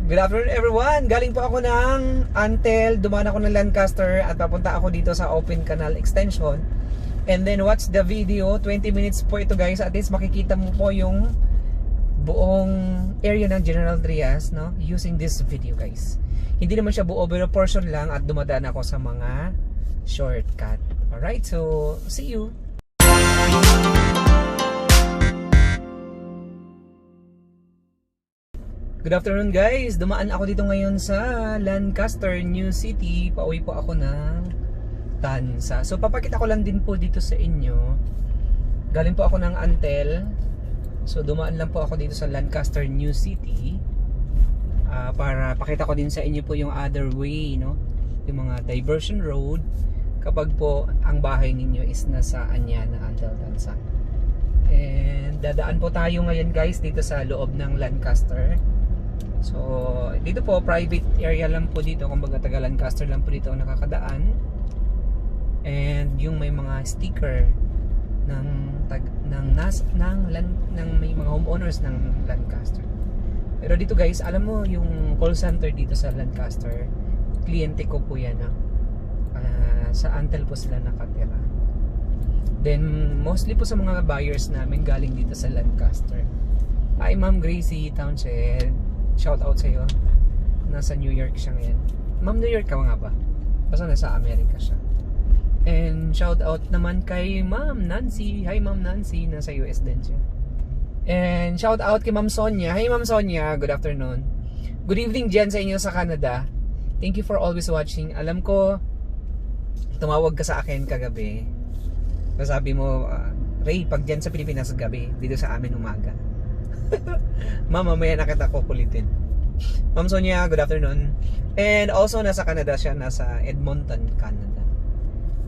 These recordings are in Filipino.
Good afternoon everyone! Galing po ako ng Antel, dumaan ako ng Lancaster at papunta ako dito sa Open Canal Extension. And then watch the video, 20 minutes po ito guys. At least makikita mo po yung buong area ng General Trias, no? Using this video guys. Hindi naman siya buo, pero portion lang at dumadaan ako sa mga shortcut. Alright, so see you! Good afternoon guys! Dumaan ako dito ngayon sa Lancaster, New City. Pauwi po ako ng Tansa. So papakita ko lang din po dito sa inyo. Galing po ako ng Antel. So dumaan lang po ako dito sa Lancaster, New City. Para pakita ko din sa inyo po yung other way, no? Yung mga diversion road kapag po ang bahay ninyo is nasa Anyana, Antel, Tansa. And dadaan po tayo ngayon guys dito sa loob ng Lancaster. So dito po private area lang po dito, kumbaga taga Lancaster lang po dito ang nakakadaan. And yung may mga sticker ng may mga homeowners ng Lancaster. Pero dito guys, alam mo yung call center dito sa Lancaster, kliyente ko po yan, sa Antel po sila nakatira. Then mostly po sa mga buyers namin galing dito sa Lancaster. Hi Ma'am Gracie Townshend, shout out sa iyo. Nasa New York siya ngayon. Ma'am, New York ka nga ba? Basta nasa Amerika siya. And shout out naman kay Ma'am Nancy. Hi Ma'am Nancy, nasa US din siya. And shout out kay Ma'am Sonia. Hi Ma'am Sonia, good afternoon. Good evening dyan sa inyo sa Canada. Thank you for always watching. Alam ko tumawag ka sa akin kagabi. Sabi mo, Ray, pag dyan sa Pilipinas gabi, dito sa amin umaga. Ma'am, mamaya na kita kukulitin. Ma'am Sonia, good afternoon. And also nasa Canada siya, nasa Edmonton, Canada.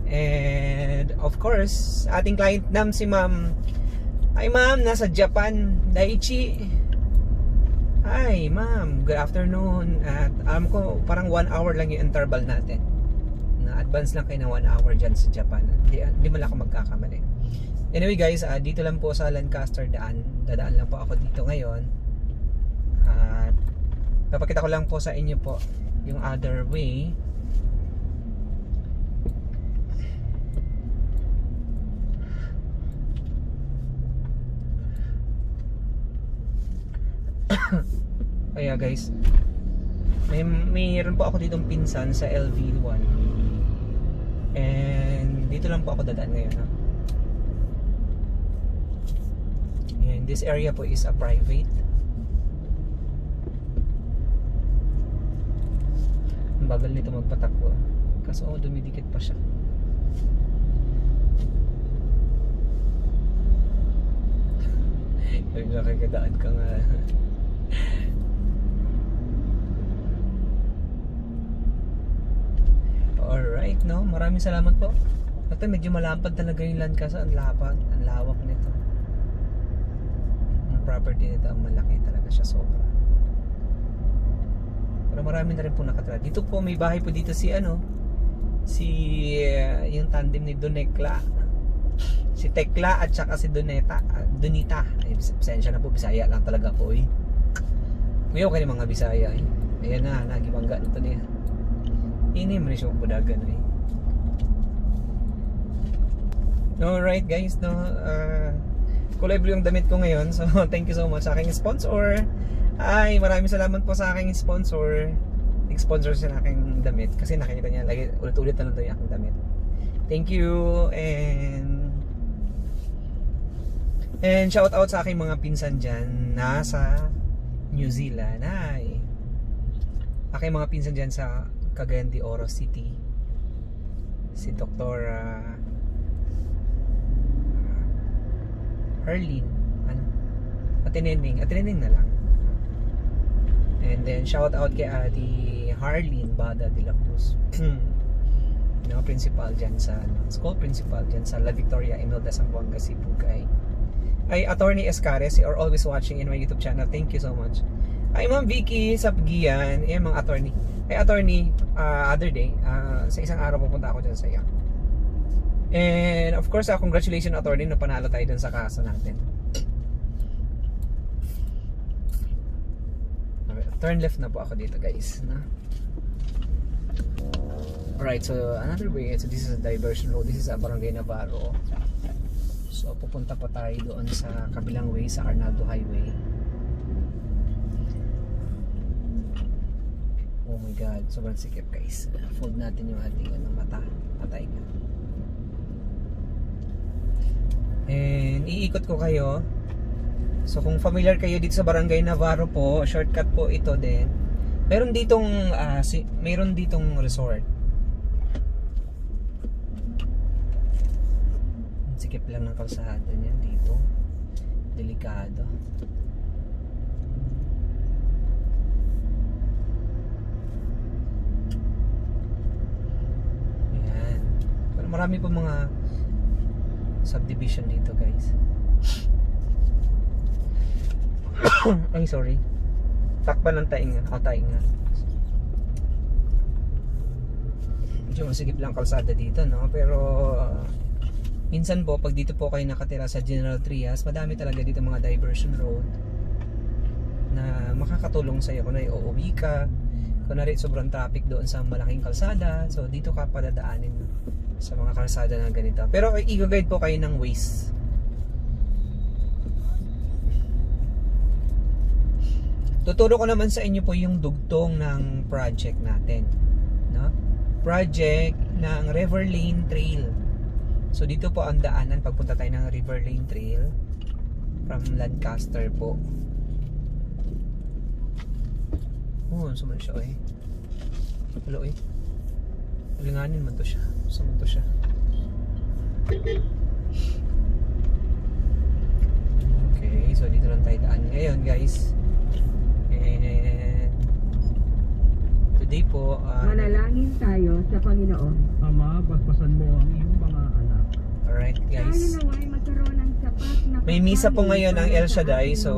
And of course, ating client nam si Ma'am. Hi Ma'am, nasa Japan, Daiichi. Hi Ma'am, good afternoon. At alam ko parang 1 hour lang yung interval natin. Na advance lang kayo na 1 hour dyan sa Japan. Hindi mo lang ako magkakamali. Anyway guys, dito lang po sa Lancaster dadaan lang po ako dito ngayon. At papakita ko lang po sa inyo po yung other way. Kaya guys, mayroon po ako ditong pinsan sa LV1. And dito lang po ako dadaan ngayon, ha? And this area po is a private. Ang bagal nito magpatakbo. Kaso dumidikit pa siya. Yung nakikidaan ka nga. Alright, no? Maraming salamat po. Ito medyo malapad talaga yung land kasi ang lapad, ang lawak nito. Ang property nito, ang malaki talaga siya, sobra. Pero marami na rin po nakatira. Dito po may bahay po dito si yung tandem ni Donekla. Si Tekla at saka si Donita. Ay, pasensya na po, Bisaya lang talaga po eh. Ngayon kayo mga Bisaya eh. Ayan na, nagibangga nito niya. Ini mo siya pudagan eh. Alright guys, no, kulay blue yung damit ko ngayon. So thank you so much sa aking sponsor. Ay, maraming salamat po sa aking sponsor. Nag-sponsor siya ng aking damit kasi nakikita niya lagi ulit-ulit na lang yung aking damit. Thank you. And shout out sa aking mga pinsan dyan nasa New Zealand. Ay, aking mga pinsan dyan sa Cagayan de Oro City, si Dr. Harleen, Atinending na lang. And then shout out kay Ate Harleen Bada de la Cruz, no, principal dyan sa school principal dyan sa La Victoria Imelda Zamboanga, Cebu. Ay Attorney Escares, you're always watching in my YouTube channel. Thank you so much. Ay Ma'am Vicky Sapgian, mga attorney. Ay attorney, other day, sa isang araw pupunta ako dyan sa iyo. And of course, congratulations attorney na panalo tayo dun sa kaso natin. turn left na po ako dito guys, no? Alright, so another way, so this is a diversion road. This is a Barangay Navarro. So pupunta pa tayo doon sa kabilang way, sa Arnaldo Highway. Oh my god, sobrang sikip guys. Fold natin yung ating mata. Patay nga. And iikot ko kayo. So kung familiar kayo dito sa Barangay Navarro po, shortcut po ito din. Meron ditong resort. Sikip lang ng kalsada niya dito. Delikado. Ayan. Pero marami pa mga subdivision dito guys. Ay sorry. Takpan ng tainga. Tainga. Medyo masikip lang kalsada dito, no? Pero minsan po, pag dito po kayo nakatira sa General Trias, madami talaga dito mga diversion road na makakatulong sa iyo kung uuwi ka, kung sobrang traffic doon sa malaking kalsada. So dito ka padadaanin sa mga kalsada na ganito. Pero i-guide po kayo ng Waze. Tuturo ko naman sa inyo po yung dugtong ng project natin, no? Project ng River Lane Trail. So dito po ang daanan pagpunta tayo ng River Lane Trail from Lancaster po. Oh, suman siya eh. Hello eh. Linganin man to siya. Suman to siya. Okay, so dito lang tayo daan ngayon guys. And today po manalangin tayo sa Panginoon. Ama, basbasan mo ang iyong mga anak. alright guys. Tayo naway magkaroon ng sapat na May misa po ngayon ang El Shaddai. So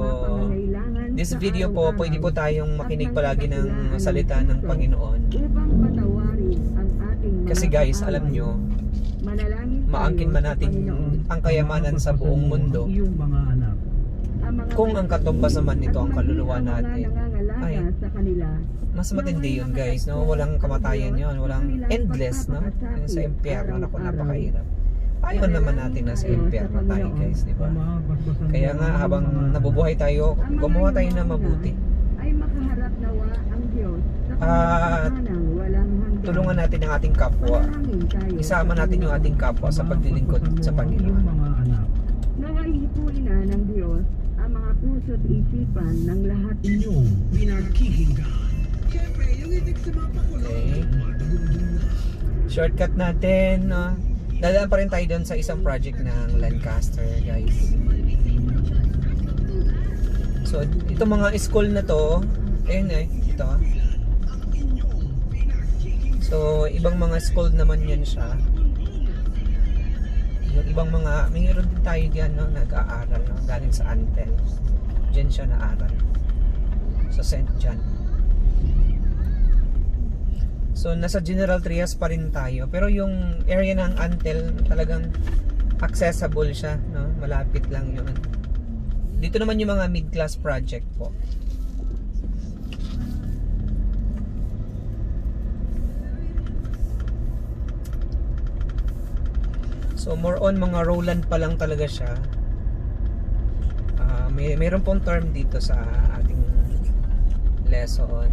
this sa video po, araw-araw pwede po tayong makinig palagi ng salita ng Panginoon. upang patawarin ang ating mga Kasi guys, alam kaaway. nyo, Manalangin tayo maangkin man sa natin Panginoon. ang kayamanan sa buong mundo. Ang iyong mga anak. Ang mga Kung ang katumbas naman nito ang kaluluwa at maging ang mga natin, nangangalaga ay, sa kanila, mas matindi yun guys, no? Walang kamatayan yun, walang endless, no? Yun sa impyerno, naku, napakahirap. Ayaw naman natin na sa impyerno tayo guys, di ba? Ama, basbasan mo Kaya nga ang iyong habang mga anak. nabubuhay tayo, gumawa tayo na mabuti. ay makaharap nawa ang Diyos sa At kanyang walang hanggan. tulungan natin ang ating kapwa. Manalangin tayo Isama sa natin yung Panginoon. ating kapwa sa Ama, paglilingkod basbasan mo sa ang iyong Panginoon. mga anak. Naway hipuin na ng Diyos ang mga puso't isipan ng lahat Inyong pinakikinggan. Siyempre, yung itik sa mga pakulo. Okay. Shortcut natin, no? Dadaan pa rin tayo doon sa isang project ng Lancaster, guys. So, ito mga school na to, ayun eh, ito. So, ibang mga school naman yan siya. Yung ibang mga, mayroon din tayo diyan, no, nag-aaral, no, galing sa Antel. Diyan siya na-aral. Sa St. John. So nasa General Trias pa rin tayo, pero yung area ng Antel talagang accessible siya, no? Malapit lang 'yun. Dito naman yung mga mid-class project po. So more on mga Roland pa lang talaga siya. Mayroon pong term dito sa ating lesson.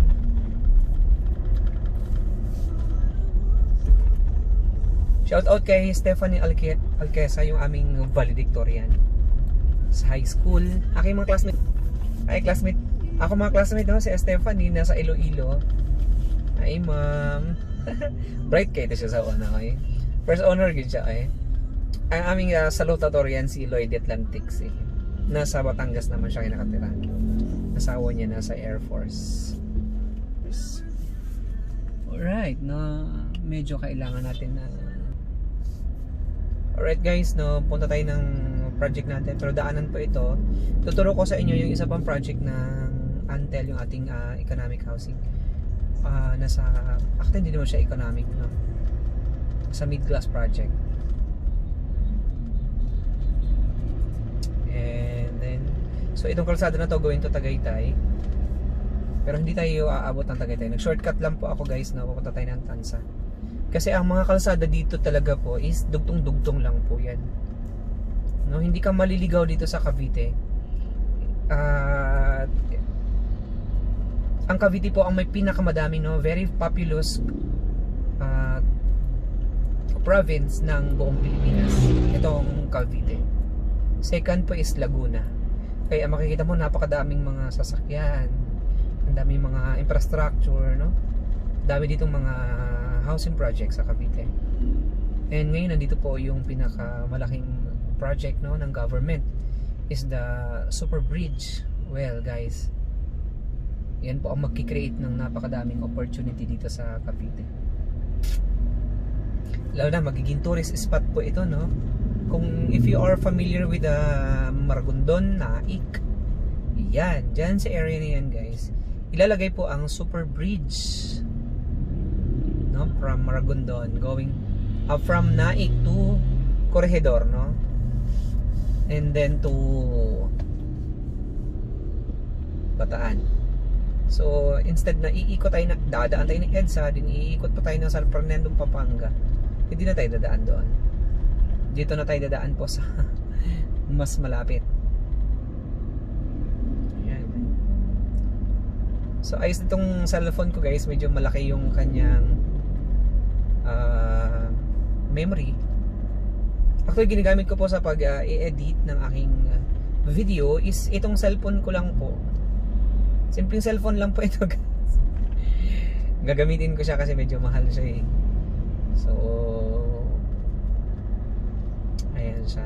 Shout out kay Stephanie Alquesa, yung aming valedictorian sa high school. Aking mga classmate. Ako mga classmate no, si Stephanie nasa Iloilo. Ay ma'am. Bright kayo siya sa una ko eh. First honor gid siya eh. Ang aming salutatorian si Lloyd Atlantics eh. Nasa Batangas naman siya nakatira. Asawa niya nasa Air Force. Alright, no, medyo kailangan natin na alright guys, no, punta tayo ng project natin, pero daanan po ito. Tuturo ko sa inyo yung isa pang project ng Antel, yung ating economic housing. Actually hindi naman siya economic, no? Sa mid-class project. And then, so itong kalsada na to going to Tagaytay. Pero hindi tayo aabot ng Tagaytay. Nag-shortcut lang po ako guys, no? Pupunta tayo ng Tansa. Kasi ang mga kalsada dito talaga po is dugtong-dugtong lang po yan. No, hindi ka maliligaw dito sa Cavite. Ang Cavite po ang may pinakamadami, no, very populous province ng buong Pilipinas. Itong Cavite. Second po is Laguna. Kaya makikita mo napakadaming mga sasakyan, ang daming mga infrastructure, no? Dami ditong mga housing projects sa Cavite. And ngayon nandito po yung pinakamalaking project, no, ng government is the super bridge. Well guys, yan po ang magki-create ng napakadaming opportunity dito sa Cavite. Lalo na magiging tourist spot po ito, no? Kung if you are familiar with Maragondon, Naik, yan, dyan sa area na yan guys, ilalagay po ang super bridge, no, from Maragondon going from Naik to Corregidor, no, and then to Bataan. So instead na iikot tayo, na dadaan tayo ng EDSA, din iikot pa tayo ng San Fernando, Pampanga, hindi na tayo dadaan doon. Dito na tayo dadaan po sa mas malapit. Ayan. So ayos itong cellphone ko guys, medyo malaki yung kanyang memory. Actually ginagamit ko po sa pag i-edit ng aking video is itong cellphone ko lang po. Simpleng cellphone lang po ito guys. Gagamitin ko siya kasi medyo mahal siya eh. So ayan siya.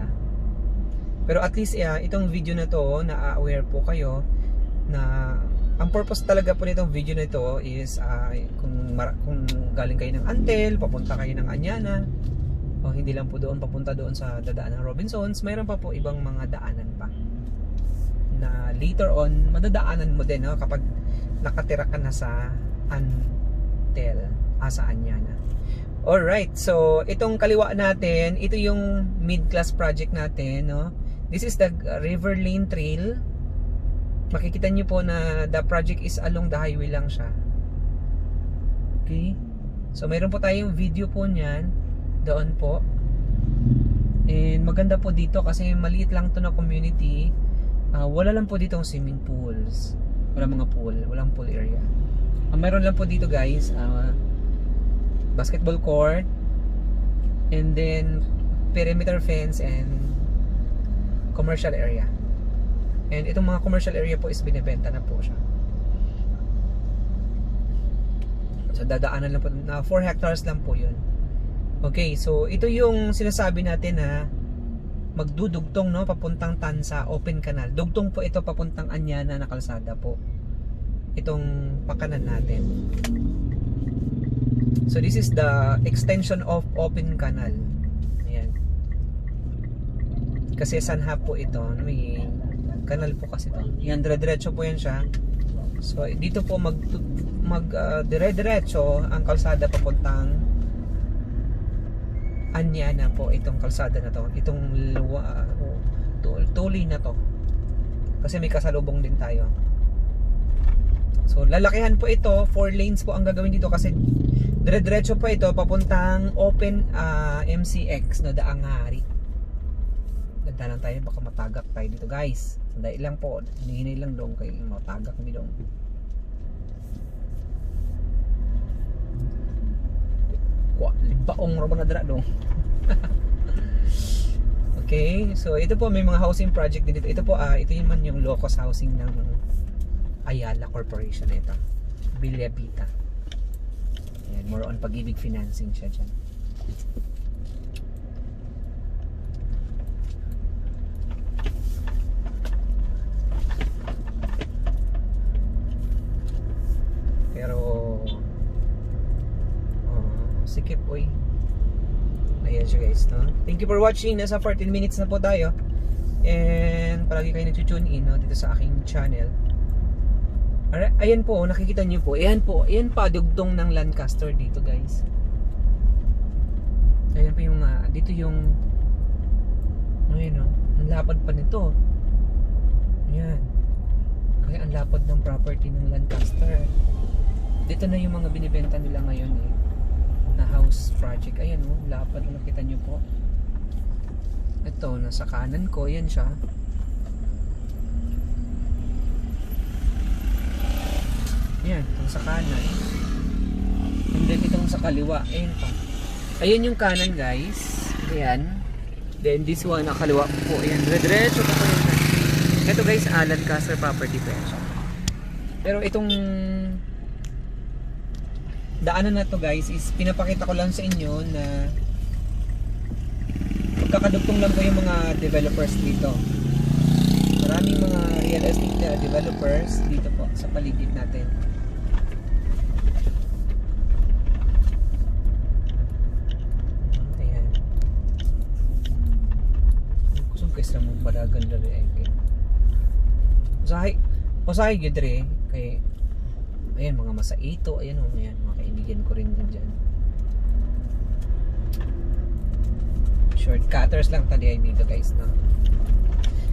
Pero at least itong video na to, na-aware po kayo na ang purpose talaga po nitong video na ito is kung galing kayo ng Antel, papunta kayo ng Anyana, o hindi lang po doon, papunta doon sa dadaan ng Robinsons, mayroon pa po ibang mga daanan pa na later on madadaanan mo din, no, kapag nakatira ka na sa Antel, sa Anyana. Alright, so itong kaliwa natin, ito yung mid-class project natin, no? This is the River Lane Trail. Makikita nyo po na the project is along the highway lang siya. Okay? So mayroon po tayong video po niyan doon po. And maganda po dito kasi maliit lang to na community. Wala lang po dito ang swimming pools. Wala mga pool, walang pool area. Mayroon lang po dito guys, basketball court, and then perimeter fence and commercial area. And itong mga commercial area po is binibenta na po siya. So dadaanan lang po na 4 hectares lang po yun. Okay, so ito yung sinasabi natin na magdudugtong, no, papuntang Tansa Open Canal. Dugtong po ito papuntang Anyana na kalsada po. Itong pakanan natin. So this is the extension of Open Canal. Ayan. Kasi sanha po ito, may kanal po kasi ito. Yan, dire-diretso po yan siya. So dito po dire-diretso ang kalsada papuntang Anyana po, itong kalsada na to, itong tuloy na to. Kasi may kasalubong din tayo. So lalakihan po ito, 4 lanes po ang gagawin dito kasi dire-diretso po ito papuntang Open MCX na Daang Hari. Ganda lang tayo, baka matagak tayo dito guys. Sandali lang po, hinihinay lang dong kayo, matagak kami dong. Baong na dra dong. Okay, so ito po may mga housing project din dito. Ito po ito yung low-cost housing ng Ayala Corporation ito. Villa Vita. Ayan, more on pag-ibig financing siya dyan. Pero sikip oy. Ayan siya guys, no? Thank you for watching. Nasa 14 minutes na po tayo. And palagi kayo nag-tune in, no, dito sa aking channel. Ayan po, nakikita niyo po. Ayan po, ayan pa dugtong ng Lancaster dito guys. Ayan pa yung dito yung ayun, no, ang lapad pa nito. Ayan. Ay, ang lapad ng property ng Lancaster. Dito na yung mga binibenta nila ngayon eh. Na house project. Ayan oh, lapad. Nakita nyo po. Ito, nasa kanan ko. Yan siya. Yan, itong sa kanan. And then itong sa kaliwa. Ayan pa. Ayan yung kanan guys. Ayan. Then this one, ang kaliwa po. Ayan, diretso pa po yun. Ito guys, Lancaster property po yan siya. Pero itong daanan na to guys is pinapakita ko lang sa inyo na magkakadugtong lang po yung mga developers dito. Maraming mga real estate developers dito po sa paligid natin. Ayan. Kusog kayo sa mga badagan na rin. Usahay yun rin. Kay ayan, mga masaito. Ayan o, ayan, mga kaibigan ko rin dyan. Shortcutters lang tayo dito guys, no?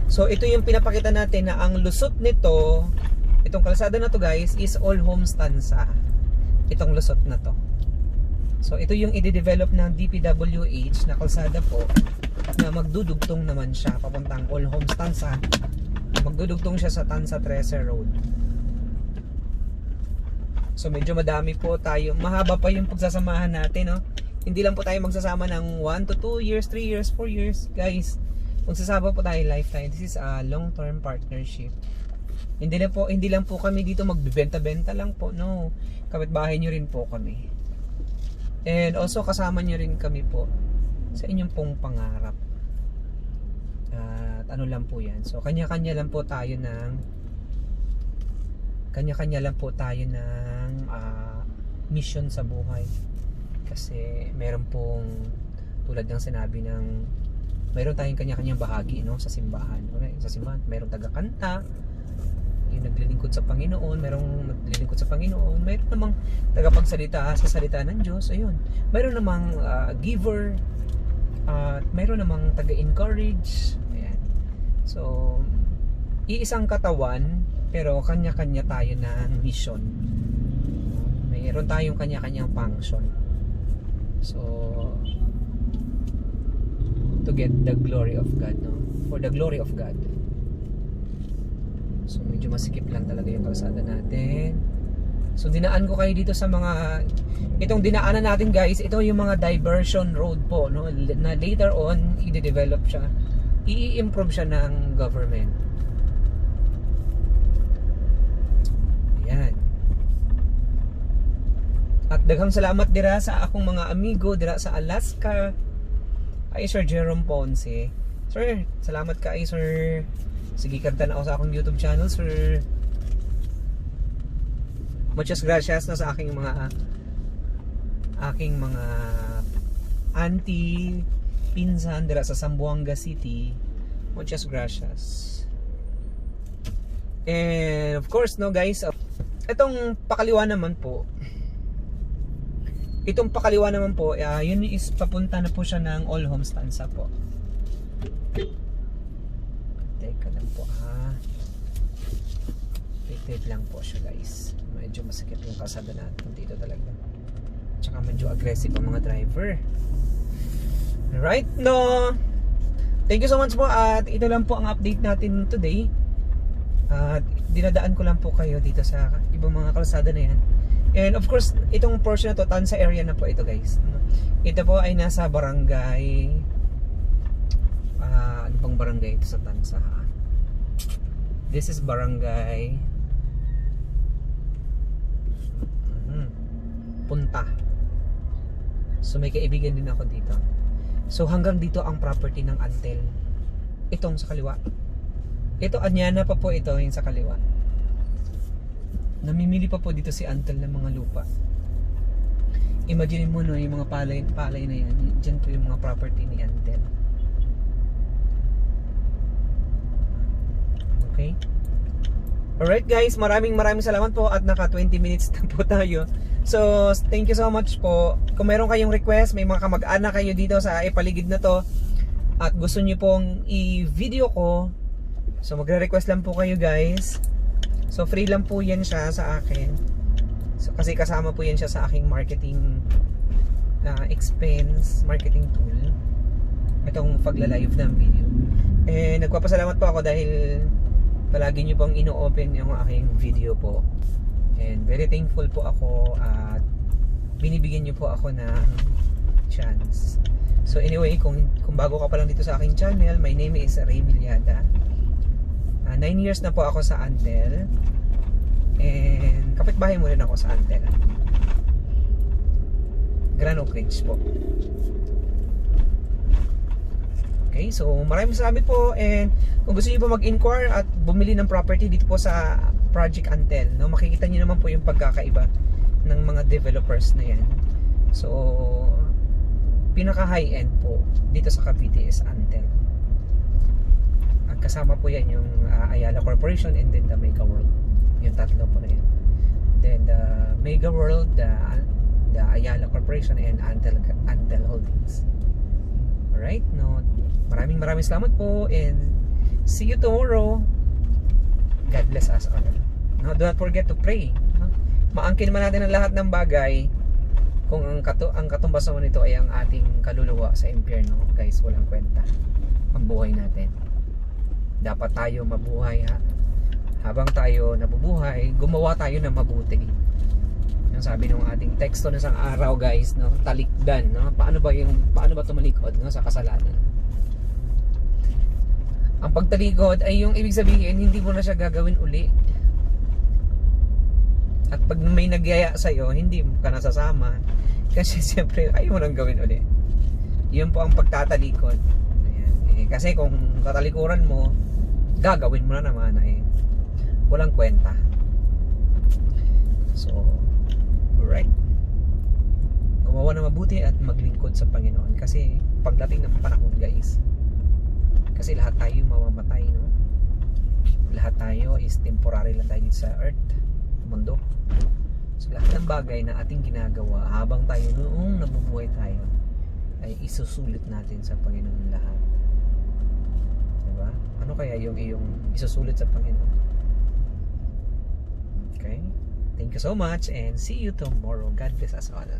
So ito yung pinapakita natin na ang lusot nito, itong kalsada na to guys, is all home stanza. Itong lusot na to. So ito yung i-develop ng DPWH na kalsada po, na magdudugtong naman siya papuntang all home stanza. Magdudugtong siya sa Tanza Treasure Road. So medyo madami po tayo. Mahaba pa yung pagsasamahan natin, no? Hindi lang po tayo magsasama ng 1 to 2 years, 3 years, 4 years. Guys, magsasama po tayo lifetime. This is a long-term partnership. Hindi lang po kami dito magbebenta-benta lang po. No. Kapitbahay nyo rin po kami. And also kasama nyo rin kami po sa inyong pong pangarap. At ano lang po yan. So kanya-kanya lang po tayo ng mission sa buhay. Kasi meron pong tulad ng sinabi ng meron tayong kanya-kanyang bahagi, no, sa simbahan. Okay? Sa simbahan meron taga-kanta, yung naglilingkod sa Panginoon, merong naglilingkod sa Panginoon, meron namang tagapagsalita sa salita ng Diyos, ayun. Meron namang giver, at meron namang taga-encourage. Ayan. So iisang katawan pero kanya-kanya tayo ng mission. Mayroon tayong kanya-kanyang function. So to get the glory of God, no? For the glory of God. So medyo masikip lang talaga yung kalsada natin. So dinaan ko kayo dito sa mga itong dinaanan natin guys, ito yung mga diversion road po, no? Na later on i-develop siya. I-improve siya ng government. Ayan. At daghang salamat dira sa akong mga amigo dira sa Alaska. Ay Sir Jerome Ponce. Sir, salamat ka ay Sir. Sige, kanta na ako sa akong YouTube channel, Sir. Muchas gracias na sa aking mga auntie, pinsan dira sa Zamboanga City. Muchas gracias. And of course, no guys, itong pakaliwa naman po. Yun is papunta na po siya ng All Home Stanza po. Teka lang po ha. Wait lang po siya guys. Medyo masakit yung kalsada natin dito talaga. Tsaka medyo aggressive ang mga driver. Right, no? Thank you so much po at ito lang po ang update natin today. At dinadaan ko lang po kayo dito sa ibang mga kalsada na yan. And of course, itong portion na to, Tanza area na po ito guys. Ito po ay nasa barangay ano bang barangay ito sa Tanza? This is barangay Punta. So may kaibigan din ako dito. So hanggang dito ang property ng Antel. Itong sa kaliwa. Ito Anyana pa po ito yung sa kaliwa. Namimili pa po dito si Antel ng mga lupa. Imagine mo no, yung mga palay na yan. Diyan po yung mga property ni Antel. Okay? Alright guys, maraming salamat po at naka 20 minutes na po tayo. So, thank you so much po. Kung meron kayong request, may mga kamag-anak kayo dito sa ipaligid na to at gusto nyo pong i-video ko, so magre-request lang po kayo guys. So free lang po yan siya sa akin. So, kasi kasama po yan siya sa aking marketing expense, marketing tool. Itong pagla-live ng video. Nagpapasalamat po ako dahil palagi nyo pong ino-open yung aking video po. And very thankful po ako at binibigyan nyo po ako ng chance. So anyway, kung bago ka pa lang dito sa aking channel, my name is Ray Milyada. 9 years na po ako sa Antel. And kapitbahay mo rin ako sa Antel. Grand Oak Ridge po. Okay, so maraming salamat po, and kung gusto niyo po mag-inquire at bumili ng property dito po sa Project Antel, no, makikita niyo naman po yung pagkakaiba ng mga developers na yan. So pinaka high end po dito sa Cavite is Antel. At kasama po yan yung Ayala Corporation and then the Mega World. Yung tatlo po na yan. Then the Mega World, the Ayala Corporation and Antel Holdings. Alright, no, maraming salamat po, and see you tomorrow. God bless us all. No, do not forget to pray. No? Maangkin man natin ang lahat ng bagay, kung ang katumbas naman nito ay ang ating kaluluwa sa impyerno, guys, walang kwenta ang buhay natin. Dapat tayo mabuhay, ha? Habang tayo nabubuhay, gumawa tayo ng mabuti. Yung sabi ng ating teksto na isang araw, guys, no, talikdan, no? Paano ba tumalikod, no, sa kasalanan? Ang pagtalikod ay yung ibig sabihin hindi mo na siya gagawin uli. At pag may nagyaya sa'yo, hindi ka nasasama. Kasi siyempre, ayaw mo nang gawin uli. Yun po ang pagtatalikod. Ayan. Kasi kung katalikuran mo, gagawin mo na naman, walang kwenta. So, alright. Gumawa na mabuti at maglingkod sa Panginoon. Kasi pagdating ng panahon, guys, kasi lahat tayo mamamatay, no? Lahat tayo is temporary lang tayo sa earth, mundo. So lahat ng bagay na ating ginagawa habang tayo noong nabubuhay tayo ay isusulit natin sa Panginoon lahat. Diba? Ano kaya yung iyong isusulit sa Panginoon? Okay? Thank you so much and see you tomorrow. God bless us all.